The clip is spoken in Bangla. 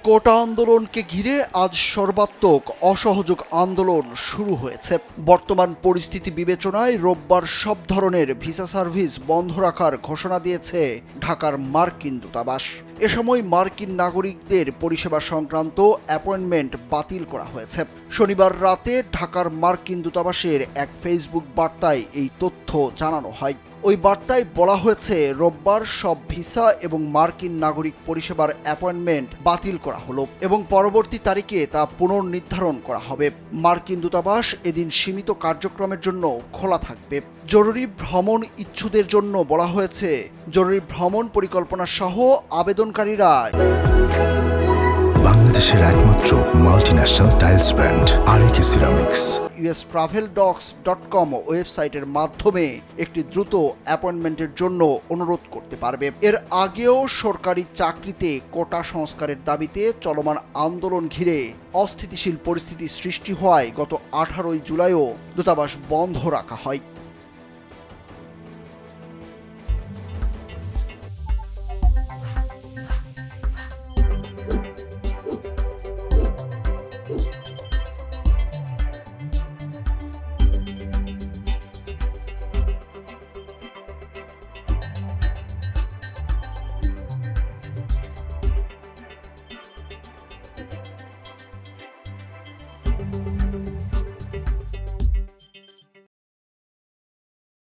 কোটা আন্দোলনকে ঘিরে আজ সর্বাত্মক অসহযোগ আন্দোলন শুরু হয়েছে। বর্তমান পরিস্থিতি বিবেচনায় রোববার সব ধরনের ভিসা সার্ভিস বন্ধ রাখার ঘোষণা দিয়েছে ঢাকার মার্কিন দূতাবাস। এ সময় মার্কিন নাগরিকদের পরিষেবা সংক্রান্ত অ্যাপয়েন্টমেন্ট বাতিল করা হয়েছে। শনিবার রাতে ঢাকার মার্কিন দূতাবাসের এক ফেসবুক বার্তায় এই তথ্য জানানো হয়। ওই বার্তায় বলা হয়েছে, রোববার সব ভিসা এবং মার্কিন নাগরিক পরিষেবার অ্যাপয়েন্টমেন্ট বাতিল করা হলো এবং পরবর্তী তারিখে তা পুনর্নির্ধারণ করা হবে। মার্কিন দূতাবাস এদিন সীমিত কার্যক্রমের জন্য খোলা থাকবে। জরুরি ভ্রমণ ইচ্ছুদের জন্য বলা হয়েছে, জরুরি ভ্রমণ পরিকল্পনা সহ আবেদনকারীরা বাংলাদেশের একমাত্র multinational tiles brand RAK ceramics ustraveldocs.com ওয়েবসাইটের মাধ্যমে একটি দ্রুত অ্যাপয়েন্টমেন্টের জন্য অনুরোধ করতে পারবে। এর আগেও সরকারি চাকরিতে কোটা সংস্কারের দাবিতে চলমান আন্দোলন ঘিরে অস্থিতিশীল পরিস্থিতি সৃষ্টি হওয়ায় গত 18 জুলাইও দূতাবাস বন্ধ রাখা হয়।